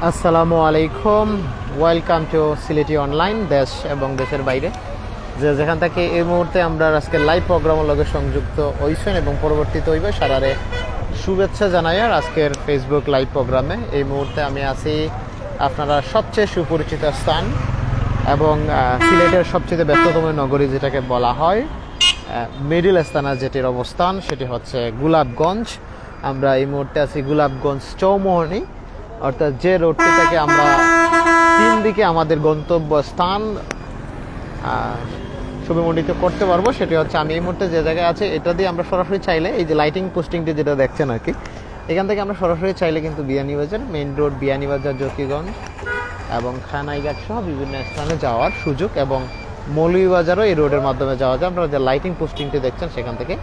আসসালামু আলাইকুম, welcome to Sylheti online. দেশ এবং দেশের বাইরে যে যেখান থেকে এই মুহূর্তে আমরা আজকে লাইভ প্রোগ্রামের লগে সংযুক্ত হইছেন এবং পরবর্তীতে হইবে সারারে শুভেচ্ছা জানাই। আর আজকের ফেসবুক লাইভ প্রোগ্রামে এই মুহূর্তে আমি আছি আপনারা সবচেয়ে সুপরিচিত স্থান এবং সিলেটের সবচেয়ে ব্যস্ততম নগরী যেটাকে বলা হয় মিডিল স্থানে যেটির অবস্থান সেটি হচ্ছে গোলাপগঞ্জ। আমরা এই মুহূর্তে আছি গোলাপগঞ্জ চৌমোহনী, অর্থাৎ যে রোডটি থেকে আমরা তিন দিকে আমাদের গন্তব্যস্থান সুবিমণ্ডিত করতে পারবো। সেটি হচ্ছে আমি এই মুহূর্তে যে জায়গায় আছে এটা দিয়ে আমরা সরাসরি চাইলে এই যে লাইটিং পোস্টিংটি যেটা দেখছেন আর কি, এখান থেকে আমরা সরাসরি চাইলে কিন্তু বিয়ানীবাজার মেইন রোড, বিয়ানীবাজার, জ্যোতিগঞ্জ এবং খানাইঘাট সহ বিভিন্ন স্থানে যাওয়ার সুযোগ এবং মৌলভীবাজারও এই রোডের মাধ্যমে যাওয়া যায়। আপনারা যে লাইটিং পোস্টিংটি দেখছেন সেখান থেকে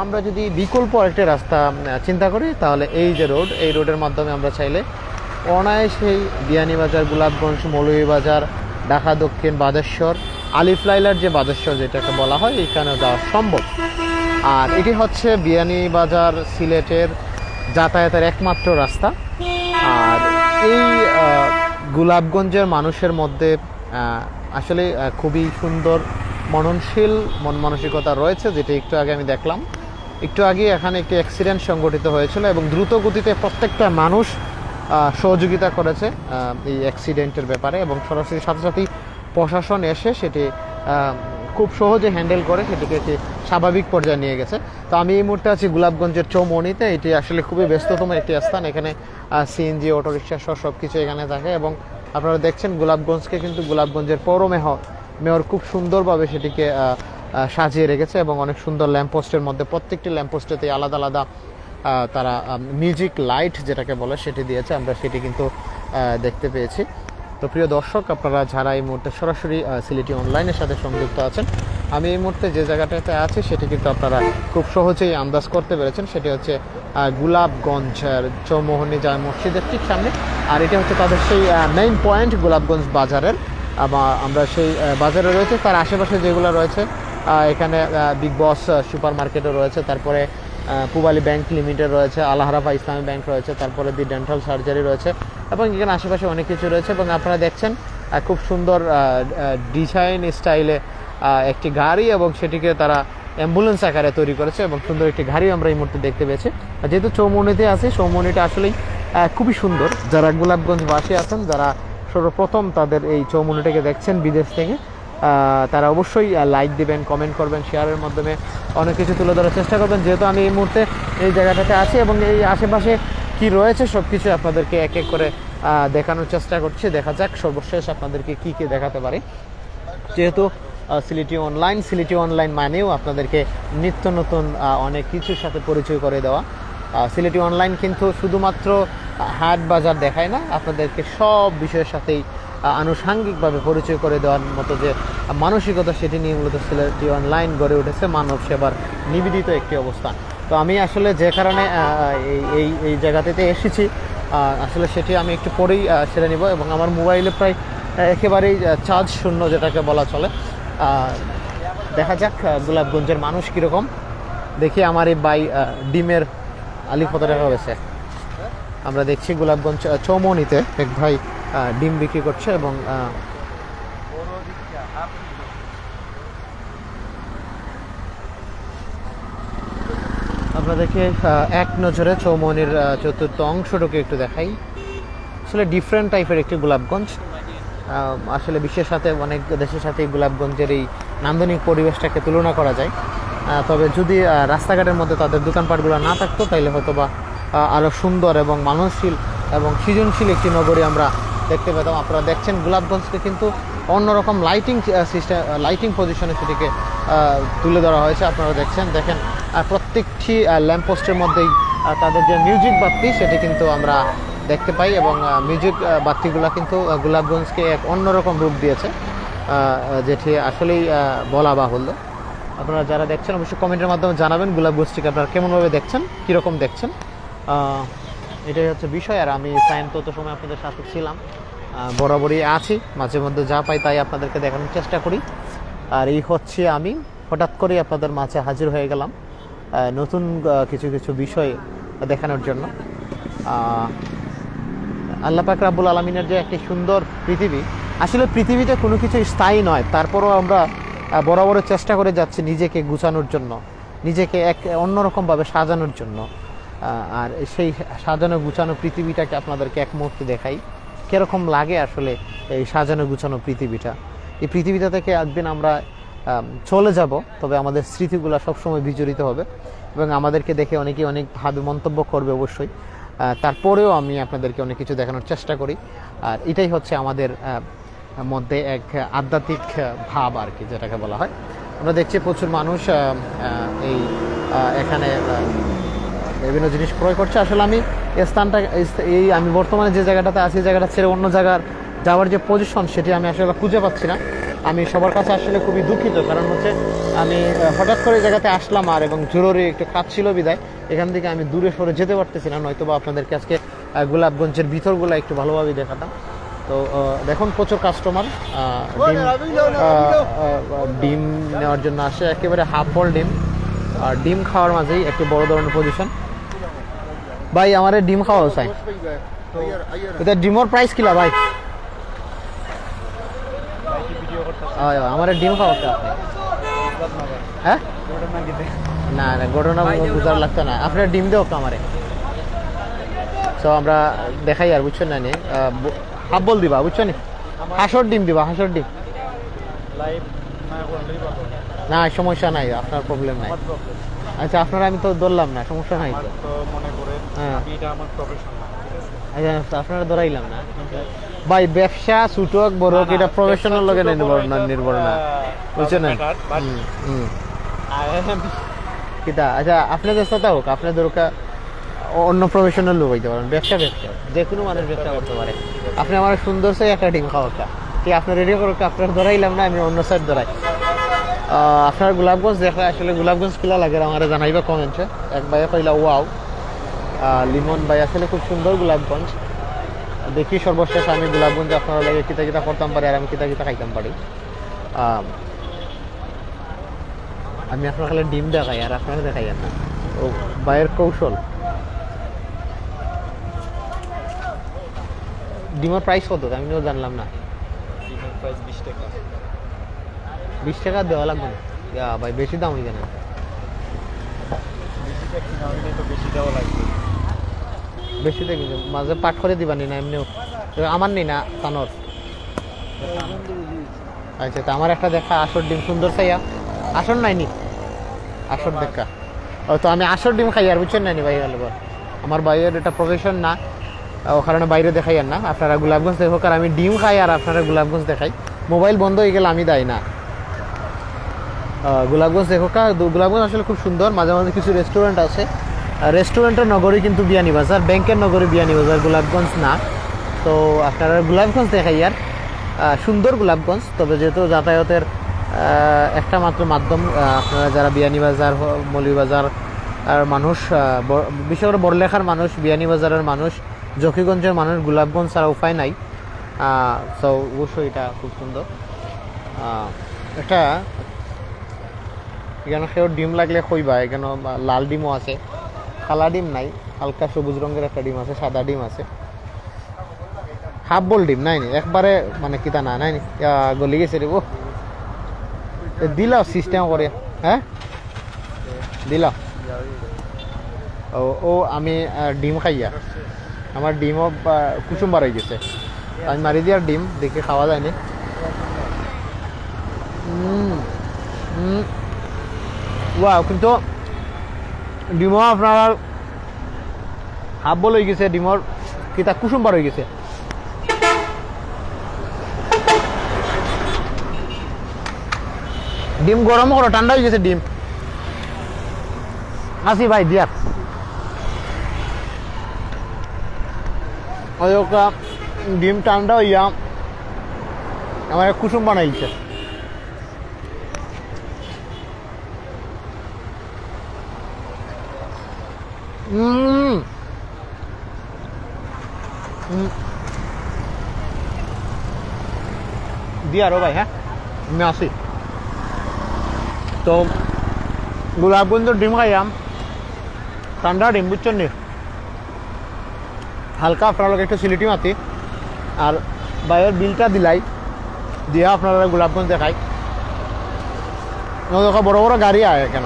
আমরা যদি বিকল্প আরেকটি রাস্তা চিন্তা করি তাহলে এই যে রোড, এই রোডের মাধ্যমে আমরা চাইলে অনায়াসেই বিয়ানীবাজার, গোলাপগঞ্জ, মৌলভীবাজার, ঢাকা দক্ষিণ, বাদেশ্বর, আলিফলাইলার যে বাদেশ্বর যেটাকে বলা হয় এইখানে যাওয়া সম্ভব। আর এটি হচ্ছে বিয়ানীবাজার সিলেটের যাতায়াতের একমাত্র রাস্তা। আর এই গোলাপগঞ্জের মানুষের মধ্যে আসলে খুবই সুন্দর মননশীল মন মানসিকতা রয়েছে, যেটি একটু আগে আমি দেখলাম। একটু আগে এখানে একটি অ্যাক্সিডেন্ট সংঘটিত হয়েছিল এবং দ্রুত গতিতে প্রত্যেকটা মানুষ সহযোগিতা করেছে এই অ্যাক্সিডেন্টের ব্যাপারে এবং সরাসরি সাথে সাথেই প্রশাসন এসে সেটি খুব সহজে হ্যান্ডেল করে সেটিকে একটি স্বাভাবিক পর্যায়ে নিয়ে গেছে। তো আমি এই মুহূর্তে আছি গোলাপগঞ্জের চৌমনিতে। এটি আসলে খুবই ব্যস্ততম একটি স্থান। এখানে সিএনজি, অটোরিকশা সহ সব কিছু এখানে থাকে এবং আপনারা দেখছেন গোলাপগঞ্জকে কিন্তু গোলাপগঞ্জের পৌর মেয়র খুব সুন্দরভাবে সেটিকে সাজিয়ে রেখেছে এবং অনেক সুন্দর ল্যাম্পপোস্টের মধ্যে প্রত্যেকটি ল্যাম্পপোস্টেতে আলাদা আলাদা তারা মিউজিক লাইট যেটাকে বলে সেটি দিয়েছে, আমরা সেটি কিন্তু দেখতে পেয়েছি। তো প্রিয় দর্শক, আপনারা যারা এই মুহূর্তে সরাসরি সিলেটি অনলাইনের সাথে সংযুক্ত আছেন, আমি এই মুহূর্তে যে জায়গাটাতে আছি সেটি কিন্তু আপনারা খুব সহজেই আন্দাজ করতে পেরেছেন। সেটি হচ্ছে গোলাপগঞ্জ চৌমোহনী জামে মসজিদের ঠিক সামনে। আর এটা হচ্ছে তাদের সেই মেইন পয়েন্ট গোলাপগঞ্জ বাজারের। আমরা সেই বাজারে রয়েছে, তার আশেপাশে যেগুলো রয়েছে এখানে বিগ বস সুপার মার্কেটও রয়েছে, তারপরে পূবালী ব্যাংক লিমিটেড রয়েছে, আল-হারাফা ইসলামী ব্যাংক রয়েছে, তারপরে দি ডেন্টাল সার্জারি রয়েছে এবং এখানে আশেপাশে অনেক কিছু রয়েছে। এবং আপনারা দেখছেন খুব সুন্দর ডিজাইন স্টাইলে একটি গাড়ি এবং সেটিকে তারা অ্যাম্বুলেন্স আকারে তৈরি করেছে এবং সুন্দর একটি গাড়ি আমরা এই মুহূর্তে দেখতে পেয়েছি। যেহেতু চৌমনিতে আছি, চৌমনিটা আসলেই খুবই সুন্দর। যারা গোলাপগঞ্জবাসী আছেন, যারা সর্বপ্রথম তাদের এই চৌমনিটাকে দেখছেন বিদেশ থেকে, তারা অবশ্যই লাইক দিবেন, কমেন্ট করবেন, শেয়ারের মাধ্যমে অনেক কিছু তুলে ধরার চেষ্টা করবেন। যেহেতু আমি এই মুহূর্তে এই জায়গাটাতে আছি এবং এই আশেপাশে কি রয়েছে সব কিছু আপনাদেরকে এক এক করে দেখানোর চেষ্টা করছি। দেখা যাক সর্বশেষ আপনাদেরকে কি কি দেখাতে পারি। যেহেতু সিলেটি অনলাইন মানেও আপনাদেরকে নিত্য নতুন অনেক কিছুর সাথে পরিচয় করে দেওয়া। সিলেটি অনলাইন কিন্তু শুধুমাত্র হাট বাজার দেখায় না, আপনাদেরকে সব বিষয়ের সাথেই আনুষাঙ্গিকভাবে পরিচয় করে দেওয়ার মতো যে মানসিকতা সেটি নিয়ে মূলত সিলেটি অনলাইন গড়ে উঠেছে মানব সেবার নিবেদিত একটি অবস্থান। তো আমি আসলে যে কারণে এই জায়গাটিতে এসেছি আসলে সেটি আমি একটু পরেই সেরে নিব এবং আমার মোবাইলে প্রায় একেবারেই চার্জ শূন্য যেটাকে বলা চলে। দেখা যাক গোলাপগঞ্জের মানুষ কীরকম। দেখি আমার এই ডিমের আলি কত টাকা হয়েছে। আমরা দেখছি গোলাপগঞ্জ চৌমনিতে এক ভাই ডিম বিক্রি করছে এবং আপনাদেরকে এক নজরে চৌমনির চতুর্থ অংশটুকু একটু দেখাই। আসলে ডিফারেন্ট টাইপের একটি গোলাপগঞ্জ। আসলে বিশ্বের সাথে অনেক দেশের সাথে গোলাপগঞ্জের এই নান্দনিক পরিবেশটাকে তুলনা করা যায়। তবে যদি রাস্তাঘাটের মধ্যে তাদের দোকানপাটগুলো না থাকতো তাইলে হয়তো বা আরও সুন্দর এবং মানবশীল এবং সৃজনশীল একটি নগরী আমরা দেখতে পেতাম। আপনারা দেখছেন গোলাপগঞ্জকে কিন্তু অন্যরকম লাইটিং পজিশনে সেটিকে তুলে ধরা হয়েছে। আপনারা দেখেন প্রত্যেকটি ল্যাম্পপোস্টের মধ্যেই তাদের যে মিউজিক বাতি সেটি কিন্তু আমরা দেখতে পাই এবং মিউজিক বাতিগুলো কিন্তু গোলাপগঞ্জকে এক অন্যরকম রূপ দিয়েছে, যেটি আসলেই বলা বাহুল্য। আপনারা যারা দেখছেন অবশ্যই কমেন্টের মাধ্যমে জানাবেন গোলাপগঞ্জটিকে আপনারা কেমনভাবে দেখছেন, কীরকম দেখছেন, এটাই হচ্ছে বিষয়। আর আমি সায়েন্স তত সময় আপনাদের সাথে ছিলাম, বরাবরই আছি, মাঝে মধ্যে যা পাই তাই আপনাদেরকে দেখানোর চেষ্টা করি। আর এই হচ্ছে আমি হঠাৎ করেই আপনাদের মাঝে হাজির হয়ে গেলাম নতুন কিছু বিষয় দেখানোর জন্য। আল্লাহ পাক রাব্বুল আলামিনের যে একটি সুন্দর পৃথিবী, আসলে পৃথিবীতে কোনো কিছু স্থায়ী নয়, তারপরও আমরা বরাবর চেষ্টা করে যাচ্ছি নিজেকে গুছানোর জন্য, নিজেকে এক অন্যরকমভাবে সাজানোর জন্য। আর সেই সাজানো গুছানো পৃথিবীটাকে আপনাদেরকে এক মুহূর্তে দেখাই কীরকম লাগে আসলে এই সাজানো গুছানো পৃথিবীটা। এই পৃথিবীটা থেকে একদিন আমরা চলে যাব, তবে আমাদের স্মৃতিগুলো সবসময় বিজড়িত হবে এবং আমাদেরকে দেখে অনেকেই অনেকভাবে মন্তব্য করবে অবশ্যই। তারপরেও আমি আপনাদেরকে অনেক কিছু দেখানোর চেষ্টা করি, আর এটাই হচ্ছে আমাদের মধ্যে এক আধ্যাত্মিক ভাব আর কি, যেটাকে বলা হয়। আমরা দেখছি প্রচুর মানুষ এই এখানে বিভিন্ন জিনিস ক্রয় করছে। আসলে আমি এই স্থানটা আমি বর্তমানে যে জায়গাটাতে আছি, জায়গাটা ছেড়ে অন্য জায়গার যাওয়ার যে পজিশন সেটি আমি আসলে খুঁজে পাচ্ছি না। আমি সবার কাছে আসলে খুবই দুঃখিত, কারণ হচ্ছে আমি হঠাৎ করে জায়গাতে আসলাম আর এবং জরুরি একটু কাজ ছিল বিদায় এখান থেকে আমি দূরে সরে যেতে পারতেছি না, নয়তো বা আপনাদেরকে আজকে গোলাপগঞ্জের ভিতরগুলো একটু ভালোভাবে দেখাতাম। তো দেখুন প্রচুর কাস্টমার ডিম নেওয়ার জন্য আসে, একেবারে হাফ বল ডিম, আর ডিম খাওয়ার মাঝেই একটু বড় ধরনের পজিশন। ভাই আমার ডিম খাওয়া চাই, এটা ডিমের প্রাইস কিলা ভাই? আমার ডিম খাওয়া হ্যাঁ, না না ঘটনা বুঝার লাগতো না, আপনার ডিম দেও আমারে। তো আমরা দেখাই আর বুঝছেন না, হাফ বল দিবা বুঝছেন, হাঁসর ডিম দিবা, হাঁসর ডিম। না সমস্যা নাই, আপনার প্রবলেম নাই। আচ্ছা আপনারা আমি তো ধরলাম না, সমস্যা নাই তো, হ্যাঁ আচ্ছা আপনারা ধরাইলাম না ভাই। ব্যবসা ছোট হোক বড় হোক, এটা প্রফেশনাল লগে নির্ভর না, বুঝছেন না। কিতা আচ্ছা আপনাদের সাথে হোক, আপনাদের অন্য প্রফেশনাল লোক হইতে পারেন, ব্যবসা ব্যবসা যে কোনো মানুষ ব্যবসা করতে পারে। আপনি আমার সুন্দর সে একটা ডিম খাওয়াটা কি আপনি রেডি করুক, আপনার ধরাইলাম না, আমি অন্য সাইড ধরাই। আপনার গোলাপগঞ্জ দেখা, আসলে গোলাপগঞ্জ কিলা লাগে আমার জানাইবা কমেন্টে। এক ভাই কইলা ওয়াও লিমন ভাই, আসলে খুব সুন্দর গোলাপগঞ্জ। দেখি সর্বশেষ আমি গোলাপগঞ্জে আপনারা লাগে কিতা কিতা করতাম পারি আর আমি কিতা কিতা খাইতাম পারি। আমি আপনার খালি ডিম দেখাই আর আপনাকে দেখাই না, ও ভাইয়ের কৌশল। ডিমের প্রাইস কত আমি জানলাম না। ডিমের প্রাইস 20 টাকা। 20 টাকা দেওয়া লাগবে না ভাই, বেশি দাম হয়ে যায় না। বেশি দেওয়া লাগবে, বেশি দেখি মাঝে পাঠ করে দিবা নি না এমনিও আমার নেই না সানর। আচ্ছা তা আমার একটা দেখা আসর ডিম সুন্দর চাইয়া, আসর নাইনি আসর দেখা। ও তো আমি আসর ডিম খাই আর বুঝছেন নাইনি ভাই, হলো আমার ভাইয়ের এটা প্রফেশন না, ও কারণে বাইরে দেখাই আর না। আপনারা গোলাপগঞ্জ দেখো, আর আমি ডিম খাই আর আপনারা গোলাপগঞ্জ দেখাই। মোবাইল বন্ধ হয়ে গেলে আমি দেয় না। গোলাপগঞ্জ দেখো, গোলাপগঞ্জ আসলে খুব সুন্দর। মাঝে মাঝে কিছু রেস্টুরেন্ট আছে, রেস্টুরেন্টের নগরী কিন্তু বিয়ানীবাজার, ব্যাংকের নগরী বিয়ানীবাজার, গোলাপগঞ্জ না। তো আপনারা গোলাপগঞ্জ দেখাই আর সুন্দর গোলাপগঞ্জ। তবে যেহেতু যাতায়াতের একটা মাত্র মাধ্যম, আপনারা যারা বিয়ানীবাজার মৌলভীবাজার আর মানুষ, বিশেষ করে বড়লেখার মানুষ, বিয়ানীবাজারের মানুষ, জকিগঞ্জের মানুষ, গোলাপগঞ্জ ছাড়া উপায় নাই। তো অবশ্যই এটা খুব সুন্দর। এটা এখানে সেও ডিম লাগলে কইবা, এখানে লাল ডিমও আছে, কালা ডিম নাই, হালকা সবুজ রঙের একটা ডিম আছে, সাদা ডিম আছে, হাফ বল ডিম নাই নি একবারে, মানে কিতা না নাই নি গলি গেছে রে। ও দিলাও সিস্টেম করে, হ্যাঁ দিলাও। ও আমি ডিম খাইয়া, আমার ডিমও কুসুম বার হয়ে গেছে, আমি মারি দিয়ার ডিম দেখে খাওয়া যায়নি। ওয়াও, কিন্তু ডিমও আপনার হাফ বল হয়ে গেছে, ডিমর কিতা কুসুম বার হয়ে গেছে। ডিম গরম করো, ঠান্ডা হয়ে গেছে ডিম। আসি ভাই দিয়া ডিম ঠান্ডা হইয়া আমার কুসুম বানাইছে। দিয়া রো ভাই, হ্যাঁ আমি আসি। তো গোলাপগঞ্জের ডিম খাইয়াম, ঠান্ডা ডিম বুঝছেন নি, হালকা আপনারা একটু সিলেটি মাতি আর বাইরের বিলটা দিলাই দিয়া আপনারা গোলাপগঞ্জ দেখাই দেখো বড় বড় গাড়ি আয় কেন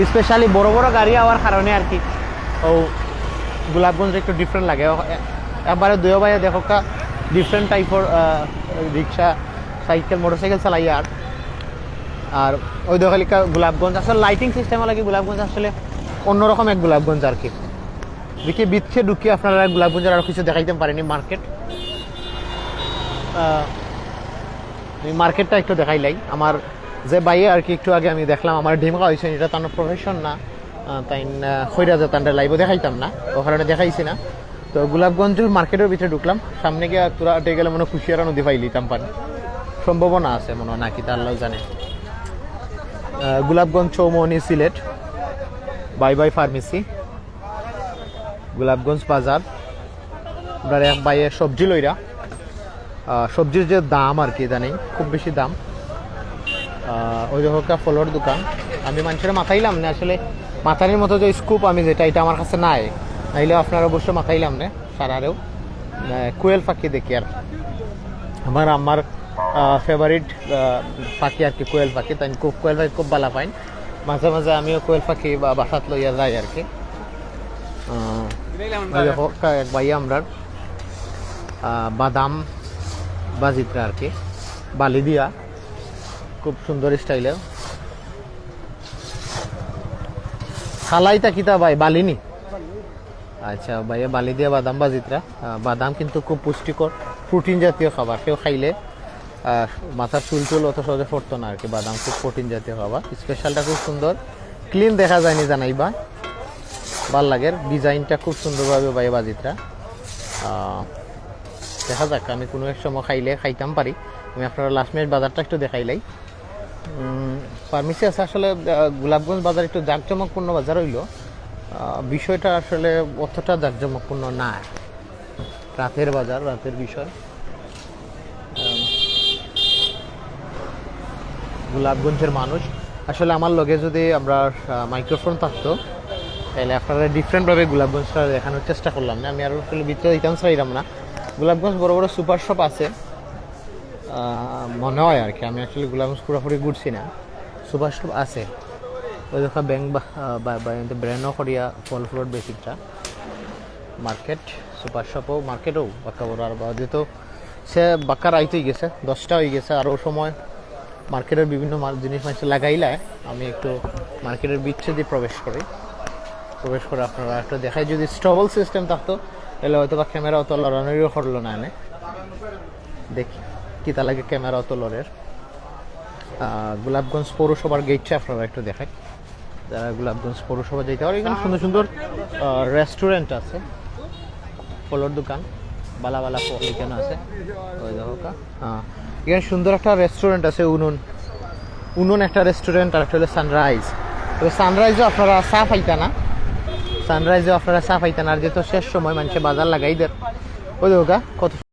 স্পেশালি বড় বড় গাড়ি আওয়ার কারণে আর কি ও গোলাপগঞ্জ একটু ডিফারেন্ট লাগে একবারে দুয়ো বাইরে দেখো ডিফারেন্ট টাইপের রিক্সা সাইকেল মোটরসাইকেল চালাই আর ওই দেখো গোলাপগঞ্জ আসলে লাইটিং সিস্টেম লাগে গোলাপগঞ্জ আসলে অন্যরকম এক গোলাপগঞ্জ আর কি দেখি বিচ্ছে ঢুকিয়ে আপনারা গোলাপগঞ্জের আরও কিছু দেখাইতে পারেনি মার্কেটটা একটু দেখাইলাই আমার যে বাইরে আর কি একটু আগে আমি দেখলাম আমার ঢিমকা হয়েছে এটা তো প্রফেশন না তাই খৈরা যেতাম লাইভও দেখাইতাম না ও কারণে দেখাইছি না তো গোলাপগঞ্জের মার্কেটের ভিতরে ঢুকলাম সামনে গিয়ে তোরা আটে গেলে মনে খুশিয়ারা নদী পাইলিতাম পানি সম্ভাবনা আছে মনে হয় নাকি তা আল্লাহ জানে Golapganj Chaumoni Sylhet bye bye pharmacy Golapganj বাজার আপনার এক বাইয়ে সবজি লইরা সবজির যে দাম আর কি জানি খুব বেশি দাম ওই হোক ফলের দোকান আমি মানুষের মাথাইলাম না আসলে মাথানির মতো যে স্কুপ আমি যেটা এটা আমার কাছে নাই নাইলে আপনারা অবশ্য মাথাইলাম না সারারেও কোয়েল পাখি দেখি আর আমার ফেভারিট পাখি আর কি কোয়েল পাখি তাই খুব কোয়েল পাখি খুব ভালো পাইন মাঝে মাঝে আমিও কোয়েল পাখি বা বাসাত লইয়া যাই আর কি এক ভাই আমরা বাদাম বাজিত্রা আর কি বালি দিয়া খুব সুন্দর স্টাইলে খালাইটা কিতা ভাই বালিনি আচ্ছা ভাইয়া বালি দিয়া বাদাম বাজিত্রা বাদাম কিন্তু খুব পুষ্টিকর প্রোটিন জাতীয় খাবার কেউ খাইলে মাথার চুল টুল অত সহজে পড়তো না আর কি বাদাম খুব প্রোটিন জাতীয় খাবার স্পেশালটা খুব সুন্দর ক্লিন দেখা যায়নি জানাইবা ভাল লাগে ডিজাইনটা খুব সুন্দরভাবে ভাইয়া বাজিত্রা দেখা যাক আমি কোনো এক সময় খাইলে খাইতাম পারি আমি আপনারা লাস্ট মিনিট বাজারটা একটু দেখাইলাই ফার্মেসি আছে আসলে গোলাপগঞ্জ বাজার একটু জাঁকজমকপূর্ণ বাজার হইল বিষয়টা আসলে অতটা জাঁকজমকপূর্ণ না রাতের বাজার রাতের বিষয় গোলাপগঞ্জের মানুষ আসলে আমার লগে যদি আমরা মাইক্রোফোন থাকতো তাহলে আপনারা ডিফারেন্টভাবে গোলাপগঞ্জটা দেখানোর চেষ্টা করলাম না আমি আরও আসলে ভিতরে দিতাম চাইলাম না গোলাপগঞ্জ বড় বড় সুপার শপ আছে মনে হয় আর কি আমি আসলে গোলাপগঞ্জ পুরোপুরি ঘুরছি না সুপার শপ আছে ওই দেখা ব্যাংক ব্র্যান্ডও করিয়া ফল ফ্লোর বেসিকটা মার্কেট সুপার শপও মার্কেটও বাক্কা বড় আর যেহেতু সে বাক্কার আইতেই গেছে 10টা হয়ে গেছে আরও সময় মার্কেটের বিভিন্ন জিনিস মানুষ লাগাইলে আমি একটু মার্কেটের বিচ্ছে দিয়ে প্রবেশ করে আপনারা একটু দেখাই যদি স্ট্রবল সিস্টেম থাকতো তাহলে হয়তো বা ক্যামেরা অত লড়ানোরও করলো না এনে দেখি কি তা লাগে ক্যামেরা অত লড়ের গোলাপগঞ্জ পৌরসভার গেটটা আপনারা একটু দেখাই যারা গোলাপগঞ্জ পৌরসভা যেতে পারে এখানে সুন্দর সুন্দর রেস্টুরেন্ট আছে ফলের দোকান বালা বালা ফল এখানে আছে ওই দেখো এখানে সুন্দর একটা রেস্টুরেন্ট আছে উনুন একটা রেস্টুরেন্ট আর একটা হলো সানরাইজ তবে সানরাইজও আপনারা সাফ আইতা না আর যেহেতু শেষ সময় মানুষের বাজার লাগাই দেয় ওই দেখো কত